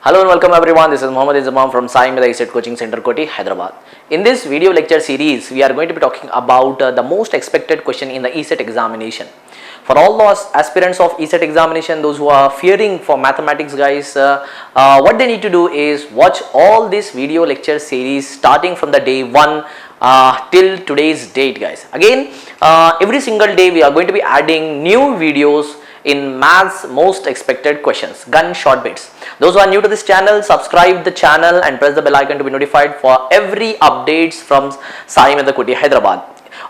Hello and welcome everyone. This is Mohammad Izamam from SAIMEDHA ECET Coaching Center Koti, Hyderabad. In this video lecture series, we are going to be talking about the most expected question in the ECET examination. For all those aspirants of ECET examination, those who are fearing for mathematics guys, what they need to do is watch all this video lecture series starting from the day 1 till today's date guys. Again, every single day we are going to be adding new videos in maths most expected questions, gunshot bits. Those who are new to this channel, subscribe the channel and press the bell icon to be notified for every updates from SAIMEDHA Koti, Hyderabad.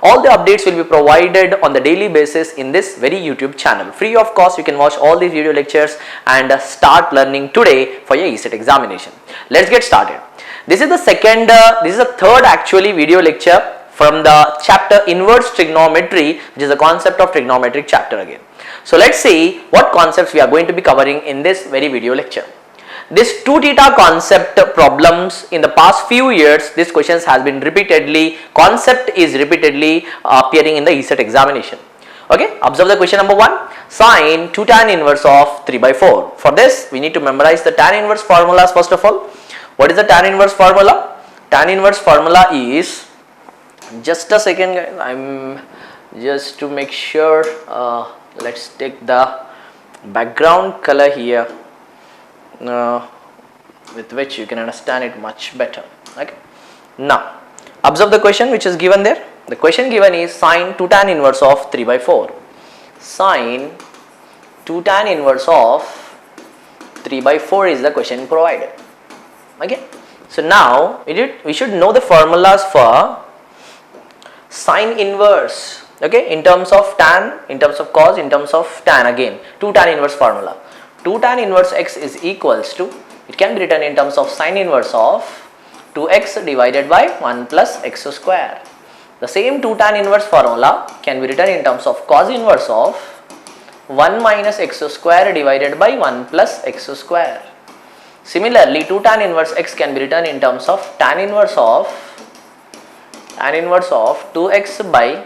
All the updates will be provided on the daily basis in this very YouTube channel. Free of cost, you can watch all these video lectures and start learning today for your ECET examination. Let's get started. This is the third actually video lecture from the chapter inverse trigonometry, which is the concept of trigonometric chapter again. So let's see what concepts we are going to be covering in this very video lecture. This 2 theta concept problems in the past few years, this questions has been concept is repeatedly appearing in the ECET examination. Okay, observe the question number 1, sine 2 tan inverse of 3 by 4. For this, we need to memorize the tan inverse formulas first of all. What is the tan inverse formula? Tan inverse formula is, just a second guys, I'm just to make sure, let's take the background color here with which you can understand it much better. Okay, now observe the question which is given there. The question given is sine 2 tan inverse of 3 by 4. Sine 2 tan inverse of 3 by 4 is the question provided. Okay, so now we should know the formulas for sine inverse. Okay, in terms of tan, in terms of cos, in terms of tan, again 2 tan inverse formula. 2 tan inverse x is equals to, it can be written in terms of sine inverse of 2x divided by 1 plus x square. The same 2 tan inverse formula can be written in terms of cos inverse of 1 minus x square divided by 1 plus x square. Similarly, 2 tan inverse x can be written in terms of tan inverse of 2x by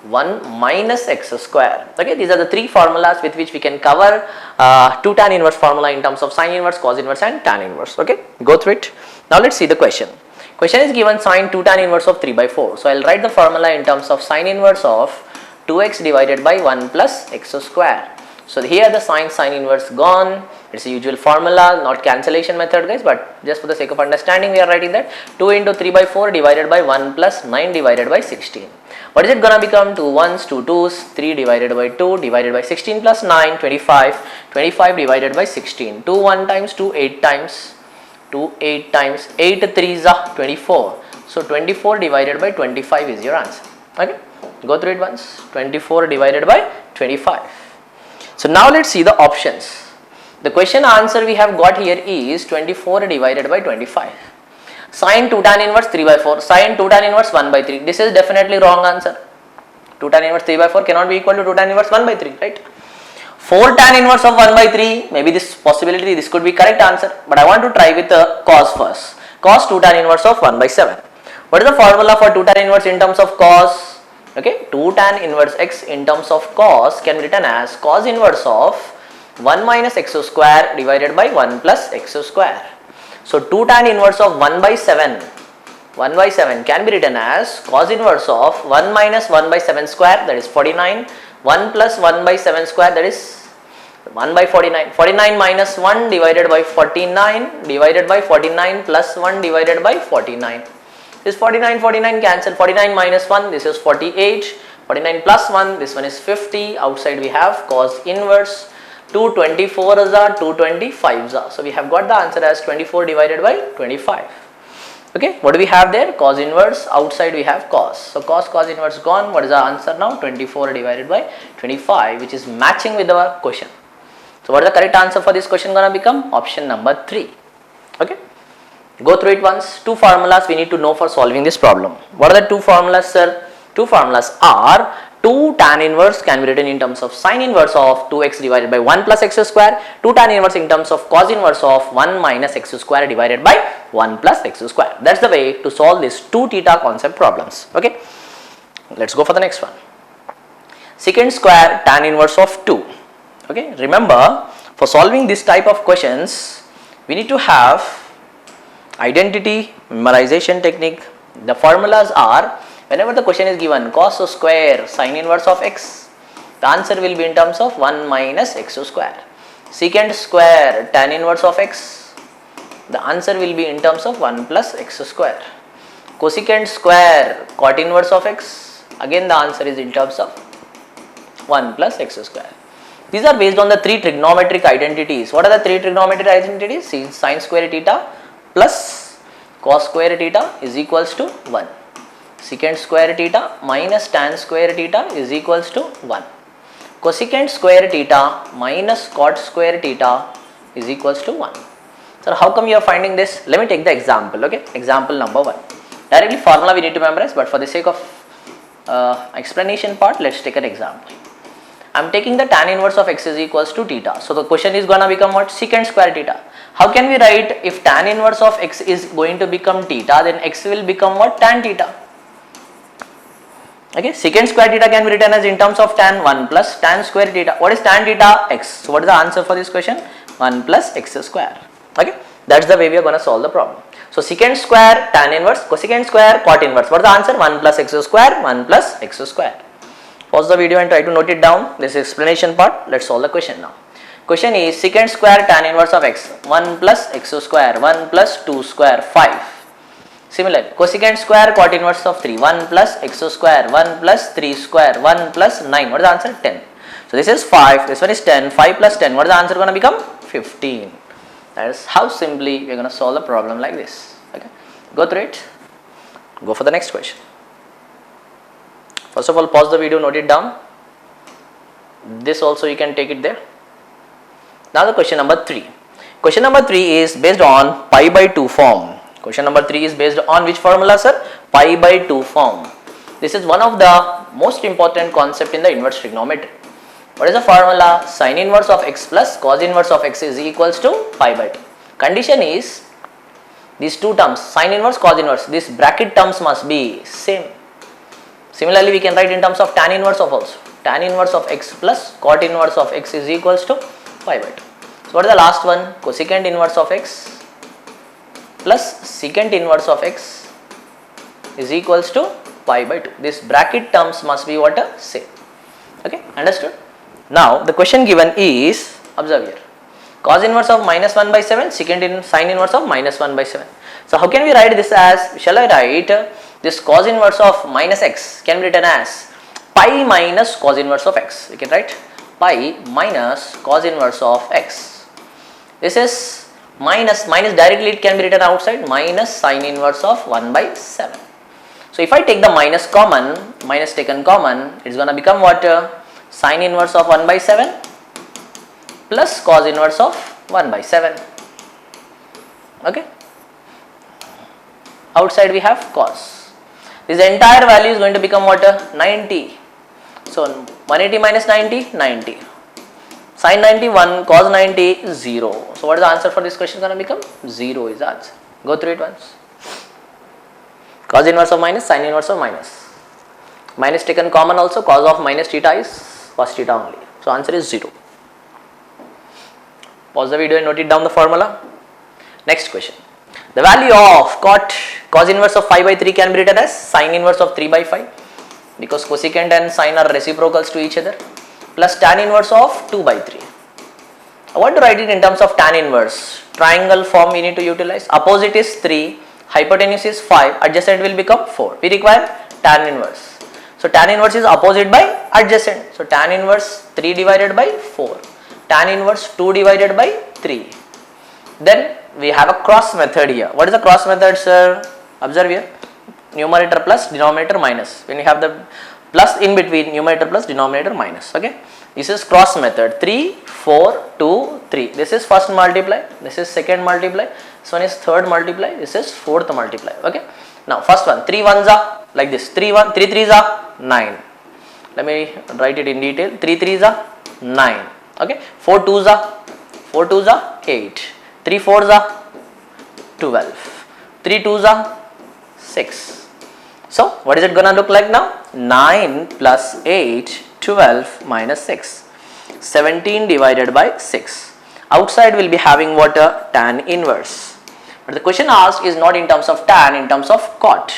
1 minus x square. Okay, these are the 3 formulas with which we can cover 2 tan inverse formula in terms of sine inverse, cos inverse and tan inverse. Okay, go through it. Now let's see the question. Question is given sine 2 tan inverse of 3 by 4. So I'll write the formula in terms of sine inverse of 2x divided by 1 plus x square. So here the sine inverse gone. It's a usual formula, not cancellation method guys, but just for the sake of understanding we are writing that 2 into 3 by 4 divided by 1 plus 9 divided by 16. What is it gonna become? 2 1s, 2 2s, 3 divided by 2 divided by 16 plus 9, 25, 25 divided by 16. 2 1 times, 2 8 times, 2 8 times, 8 3s are 24. So 24 divided by 25 is your answer. Okay, go through it once. 24 divided by 25. So now let's see the options. The question answer we have got here is 24 divided by 25. Sine 2 tan inverse 3 by 4. Sine 2 tan inverse 1 by 3. This is definitely wrong answer. 2 tan inverse 3 by 4 cannot be equal to 2 tan inverse 1 by 3, right? 4 tan inverse of 1 by 3. Maybe this possibility, this could be correct answer. But I want to try with the cos first. Cos 2 tan inverse of 1 by 7. What is the formula for 2 tan inverse in terms of cos? Okay, 2 tan inverse x in terms of cos can be written as cos inverse of 1 minus x square divided by 1 plus x square. So 2 tan inverse of 1 by 7 can be written as cos inverse of 1 minus 1 by 7 square, that is 49, 1 plus 1 by 7 square, that is 1 by 49, 49 minus 1 divided by 49 divided by 49 plus 1 divided by 49. This 49 cancel, 49 minus 1, this is 48, 49 plus 1, this one is 50, outside we have cos inverse. 2 24s are 2 25s are. So we have got the answer as 24 divided by 25. Okay, what do we have there? Cos inverse, outside we have cos. So cos inverse gone. What is our answer now? 24 divided by 25, which is matching with our question. So what is the correct answer for this question gonna become? Option number 3. Okay, go through it once. 2 formulas we need to know for solving this problem. What are the 2 formulas, sir? 2 formulas are 2 tan inverse can be written in terms of sine inverse of 2x divided by 1 plus x square. 2 tan inverse in terms of cos inverse of 1 minus x square divided by 1 plus x square. That's the way to solve these 2 theta concept problems. Okay, let's go for the next one. Secant square tan inverse of 2. Okay, remember, for solving this type of questions we need to have identity memorization technique. The formulas are, whenever the question is given cos square sin inverse of x, the answer will be in terms of 1 minus x square. Secant square tan inverse of x, the answer will be in terms of 1 plus x square. Cosecant square cot inverse of x, again the answer is in terms of 1 plus x square. These are based on the three trigonometric identities. What are the three trigonometric identities? Sin square theta plus cos square theta is equals to 1. Secant square theta minus tan square theta is equals to 1. Cosecant square theta minus cot square theta is equals to 1. So how come you are finding this? Let me take the example. Okay, example number 1. Directly formula we need to memorize, but for the sake of explanation part, let's take an example. I am taking the tan inverse of x is equals to theta. So the question is gonna become what? Secant square theta. How can we write, if tan inverse of x is going to become theta, then x will become what? Tan theta. Okay, secant square theta can be written as in terms of tan 1 plus tan square theta. What is tan theta? X. So what is the answer for this question? 1 plus x square. Okay, that's the way we are going to solve the problem. So secant square tan inverse, cosecant square cot inverse. What is the answer? 1 plus x square, 1 plus x square. Pause the video and try to note it down. This is explanation part. Let's solve the question now. Question is secant square tan inverse of x, 1 plus x square, 1 plus 2 square, 5. Similarly, cosecant square cot inverse of 3, 1 plus x square, 1 plus 3 square, 1 plus 9. What is the answer? 10. So this is 5, this one is 10, 5 plus 10. What is the answer going to become? 15. That is how simply we are going to solve the problem like this. Okay, go through it. Go for the next question. First of all, pause the video, note it down. This also you can take it there. Now the question number 3. Question number 3 is based on pi by 2 form. Question number 3 is based on which formula, sir? Pi by 2 form. This is one of the most important concept in the inverse trigonometry. What is the formula? Sin inverse of x plus cos inverse of x is equals to pi by 2. Condition is these two terms, sin inverse, cos inverse, these bracket terms must be same. Similarly, we can write in terms of tan inverse of also. Tan inverse of x plus cot inverse of x is equals to pi by 2. So what is the last one? Cosecant inverse of x plus secant inverse of x is equals to pi by 2. This bracket terms must be what? Same. Okay, understood? Now the question given is, observe here, cos inverse of minus 1 by 7, secant in sin inverse of minus 1 by 7. So how can we write this as? Shall I write this cos inverse of minus x can be written as pi minus cos inverse of x. We can write pi minus cos inverse of x. This is minus directly it can be written outside, minus sin inverse of 1 by 7. So if I take the minus common, minus taken common, it's going to become what? Sin inverse of 1 by 7 plus cos inverse of 1 by 7. Okay. Outside we have cos. This entire value is going to become what? 90. So 180 minus 90, 90. Sin 91, cos 90, 0. So what is the answer for this question going to become? 0 is the answer. Go through it once. Cos inverse of minus, sin inverse of minus. Minus taken common also, cos of minus theta is cos theta only. So answer is 0. Pause the video and note it down the formula. Next question. The value of cos inverse of 5 by 3 can be written as sin inverse of 3 by 5, because cosecant and sin are reciprocals to each other, plus tan inverse of 2 by 3. I want to write it in terms of tan inverse. Triangle form we need to utilize. Opposite is 3, hypotenuse is 5, adjacent will become 4. We require tan inverse. So tan inverse is opposite by adjacent. So tan inverse 3 divided by 4. Tan inverse 2 divided by 3. Then we have a cross method here. What is the cross method, sir? Observe here. Numerator plus, denominator minus. When you have the plus in between, numerator plus, denominator minus. Okay. This is cross method. 3, 4, 2, 3. This is first multiply. This is second multiply. This one is third multiply. This is fourth multiply. Okay. Now first one, 3 ones are like this. 3 3s are 9. Let me write it in detail. 3 3s are 9. Okay. 4 2s are 8. 3 4s are 12. 3 2s are 6. So what is it gonna look like now? 9 plus 8, 12 minus 6. 17 divided by 6. outside will be having what? A tan inverse. But the question asked is not in terms of tan, in terms of cot.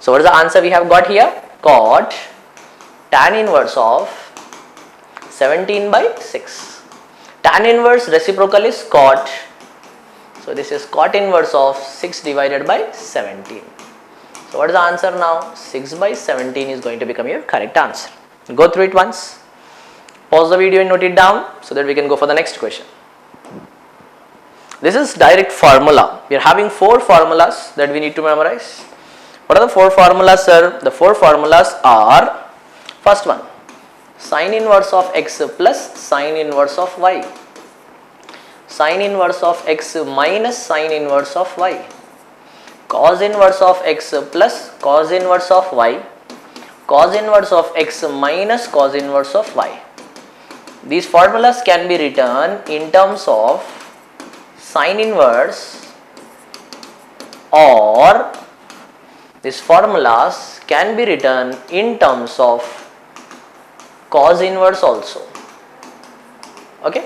So what is the answer we have got here? Cot tan inverse of 17/6. Tan inverse reciprocal is cot. So this is cot inverse of 6 divided by 17. So what is the answer now? 6/17 is going to become your correct answer. Go through it once. Pause the video and note it down so that we can go for the next question. This is direct formula. We are having 4 formulas that we need to memorize. What are the 4 formulas, sir? The 4 formulas are, first one, sine inverse of x plus sine inverse of y. Sine inverse of x minus sine inverse of y. Cos inverse of x plus cos inverse of y. Cos inverse of x minus cos inverse of y. These formulas can be written in terms of sine inverse, or these formulas can be written in terms of cos inverse also. Okay.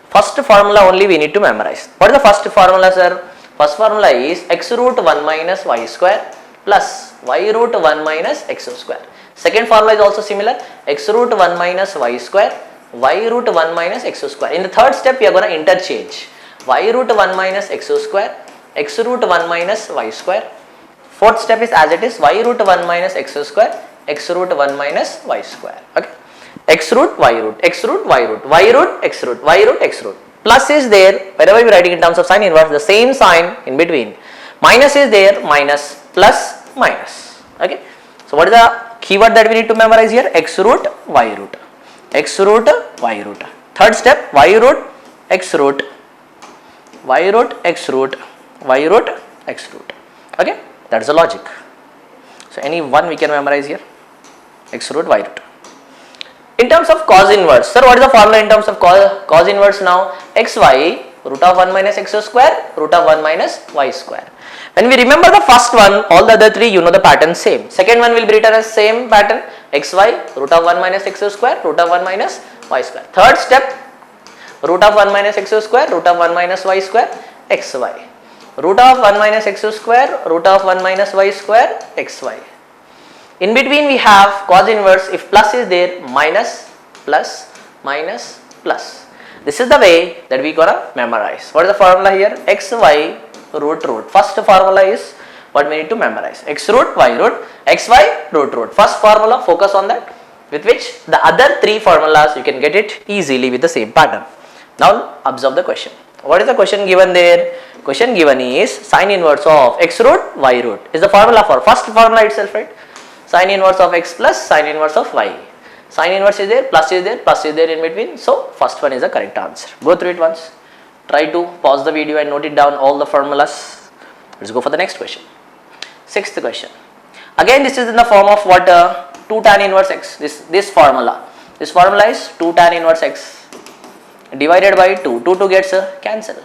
First formula only we need to memorize. What is the first formula, sir? First formula is x root 1 minus y square plus y root 1 minus x square. Second formula is also similar, x root 1 minus y square, y root 1 minus x square. In the third step we are going to interchange y root 1 minus x square, x root 1 minus y square. Fourth step is as it is, y root 1 minus x square, x root 1 minus y square. Okay. X root, y root, x root, y root, y root, x root, y root, x root. Plus is there, wherever we are writing in terms of sine inverse, the same sign in between. Minus is there, minus, plus, minus. Okay. So what is the keyword that we need to memorize here? X root, y root, x root, y root. Third step, y root, x root, y root, x root, y root, x root. Okay. That is the logic. So any one we can memorize here, x root, y root. In terms of cos inverse, sir, what is the formula in terms of cos inverse now? Xy root of 1 minus x square, root of 1 minus y square. When we remember the first one, all the other 3 you know the pattern same. Second one will be written as same pattern, xy root of 1 minus x square, root of 1 minus y square. Third step, root of 1 minus x square, root of 1 minus y square, xy. Root of 1 minus x square, root of 1 minus y square, xy. In between we have cos inverse, if plus is there, minus, plus, minus, plus. This is the way that we gonna memorize. What is the formula here? Xy root root. First formula is what we need to memorize. X root, y root, xy root root. First formula, focus on that, with which the other 3 formulas you can get it easily with the same pattern. Now observe the question. What is the question given there? Question given is sine inverse of x root, y root is the formula for first formula itself, right? Sine inverse of x plus sine inverse of y. Sine inverse is there, plus is there in between. So first one is the correct answer. Go through it once. Try to pause the video and note it down all the formulas. Let's go for the next question. Sixth question. Again this is in the form of what? 2 tan inverse x. This formula. This formula is 2 tan inverse x divided by 2. 2 gets cancel.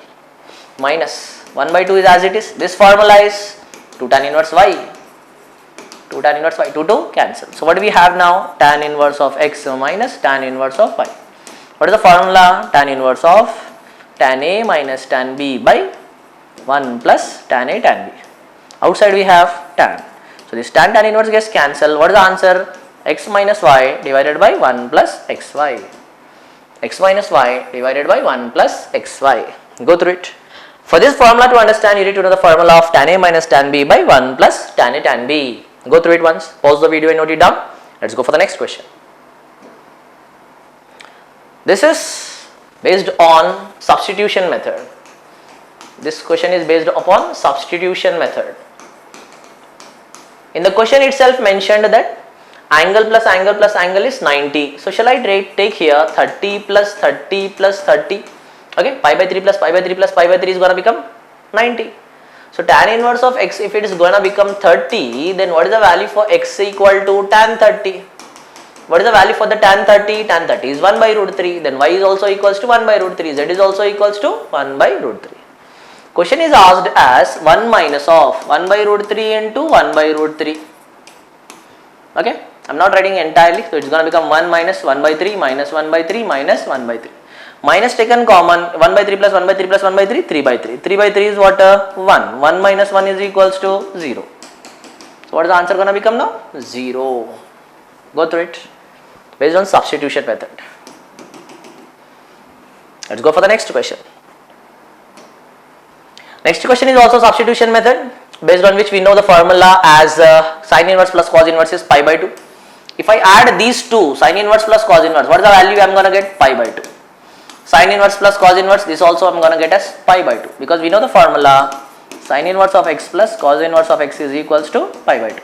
Minus 1 by 2 is as it is. This formula is 2 tan inverse y. 2 tan inverse y, 2 cancel. So what do we have now? Tan inverse of x minus tan inverse of y. What is the formula? Tan inverse of tan a minus tan b by 1 plus tan a tan b. Outside we have tan. So this tan inverse gets cancelled. What is the answer? X minus y divided by 1 plus xy. X minus y divided by 1 plus xy. Go through it. For this formula to understand, you need to know the formula of tan a minus tan b by 1 plus tan a tan b. Go through it once, pause the video and note it down. Let's go for the next question. This is based on substitution method. This question is based upon substitution method. In the question itself mentioned that angle plus angle plus angle is 90. So shall I take here 30 plus 30 plus 30. Okay, pi by 3 plus pi by 3 plus pi by 3 is going to become 90. So tan inverse of x, if it is going to become 30, then what is the value for x equal to tan 30? What is the value for the tan 30? Tan 30 is 1 by root 3. Then y is also equals to 1 by root 3. Z is also equals to 1 by root 3. Question is asked as 1 minus of 1 by root 3 into 1 by root 3. Okay. I'm not writing entirely, so it's going to become 1 minus 1 by 3 minus 1 by 3 minus 1 by 3. Minus taken common, 1 by 3 plus 1 by 3 plus 1 by 3, 3 by 3. 3 by 3 is what? 1. 1 minus 1 is equals to 0. So what is the answer going to become now? 0. Go through it based on substitution method. Let's go for the next question. Next question is also substitution method, based on which we know the formula as sin inverse plus cos inverse is pi by 2. If I add these two, sin inverse plus cos inverse, what is the value I am going to get? Pi by 2. Sin inverse plus cos inverse, this also I am going to get as pi by 2, because we know the formula sin inverse of x plus cos inverse of x is equals to pi by 2.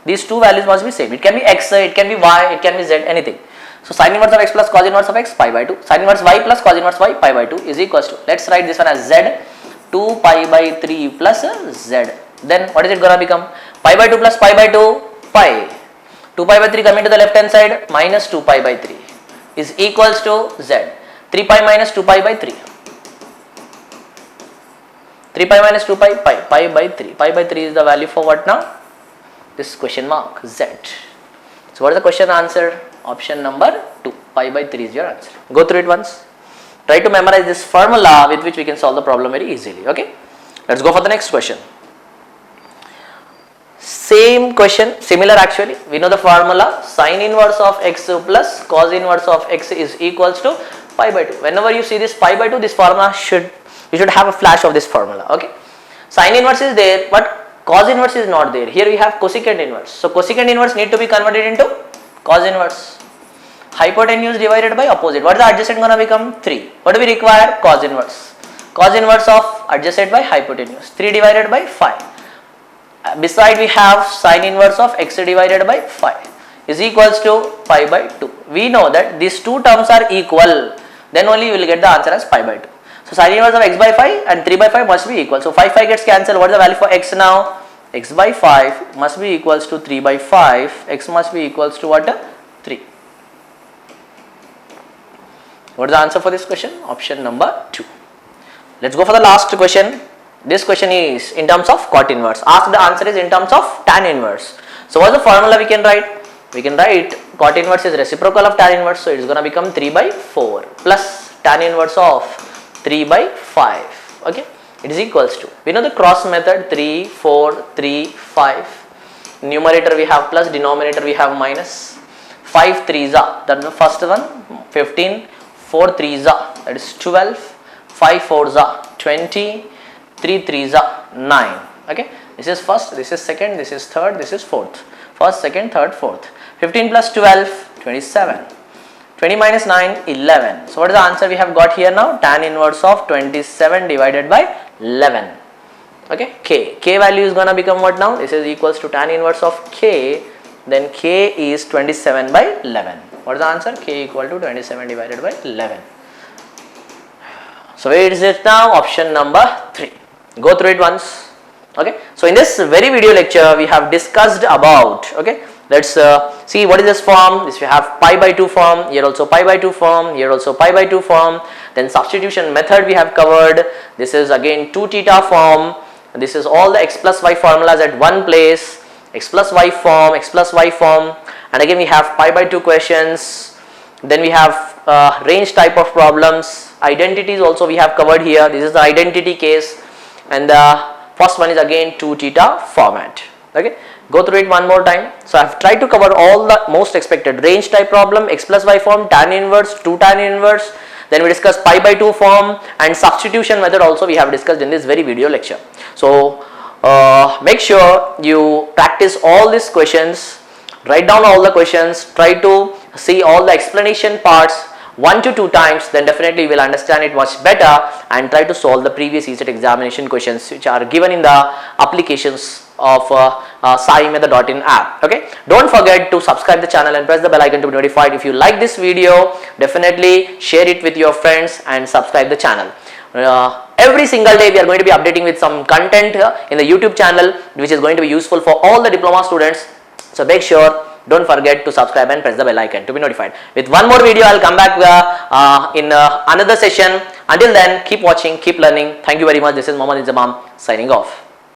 These two values must be same. It can be x, it can be y, it can be z, anything. So sin inverse of x plus cos inverse of x, pi by 2. Sin inverse y plus cos inverse y, pi by 2 is equals to, let's write this one as z, 2 pi by 3 plus z. Then what is it going to become? Pi by 2 plus pi by 2, pi. 2 pi by 3 coming to the left hand side, minus 2 pi by 3 is equals to z. 3 pi minus 2 pi by 3. 3 pi minus 2 pi, pi by 3. Pi by 3 is the value for what now? This question mark, z. So what is the question answer? Option number 2. Pi by 3 is your answer. Go through it once. Try to memorize this formula with which we can solve the problem very easily. Okay. Let's go for the next question. Same question, similar actually. We know the formula sin inverse of x plus cos inverse of x is equals to pi by 2. Whenever you see this pi by 2, this formula you should have a flash of this formula. Okay. Sin inverse is there, but cos inverse is not there. Here we have cosecant inverse. So cosecant inverse need to be converted into cos inverse. Hypotenuse divided by opposite. What is the adjacent going to become? 3. What do we require? Cos inverse. Cos inverse of adjacent by hypotenuse. 3 divided by 5. Beside we have sin inverse of x divided by 5 is equals to pi by 2. We know that these two terms are equal. Then only you will get the answer as pi by 2. So sin inverse of x by 5 and 3 by 5 must be equal. So 5 gets cancelled. What is the value for x now? X by 5 must be equals to 3 by 5. X must be equals to what? 3. What is the answer for this question? Option number 2. Let's go for the last question. This question is in terms of cot inverse. Ask the answer is in terms of tan inverse. So what is the formula we can write? We can write cot inverse is reciprocal of tan inverse. So it is going to become 3 by 4 plus tan inverse of 3 by 5. Okay. It is equals to, we know the cross method, 3, 4, 3, 5. Numerator we have plus, denominator we have minus. 5 3s are, that is the first one, 15. 4 3s are, that is 12. 5 4s are, 20. 3 3s are, 9. Okay. This is first, this is second, this is third, this is fourth. First, second, third, fourth. 15 plus 12, 27. 20 minus 9, 11. So what is the answer we have got here now? Tan inverse of 27 divided by 11. Okay. K value is going to become what now? This is equals to tan inverse of K. Then K is 27 by 11. What is the answer? K equal to 27 divided by 11. So where is it now? Option number 3. Go through it once. Okay. So in this very video lecture we have discussed about, okay, let's see what is this form. This we have pi by 2 form, here also pi by 2 form, here also pi by 2 form. Then substitution method we have covered. This is again 2 theta form. This is all the x plus y formulas at one place. X plus y form, x plus y form, and again we have pi by 2 questions. Then we have range type of problems. Identities also we have covered here. This is the identity case, and the first one is again 2 theta format. Okay, go through it one more time. So I have tried to cover all the most expected range type problem, x plus y form, tan inverse, 2 tan inverse. Then we discussed pi by 2 form, and substitution method also we have discussed in this very video lecture. So make sure you practice all these questions, write down all the questions, try to see all the explanation parts 1 to 2 times, then definitely you will understand it much better, and try to solve the previous ECET examination questions which are given in the applications of SAIMEDHA.in app. Okay, don't forget to subscribe the channel and press the bell icon to be notified. If you like this video, definitely share it with your friends and subscribe the channel. Every single day we are going to be updating with some content in the YouTube channel which is going to be useful for all the diploma students. So make sure, don't forget to subscribe and press the bell icon to be notified. With one more video, I will come back in another session. Until then, keep watching, keep learning. Thank you very much. This is Mohammad Inzamam signing off.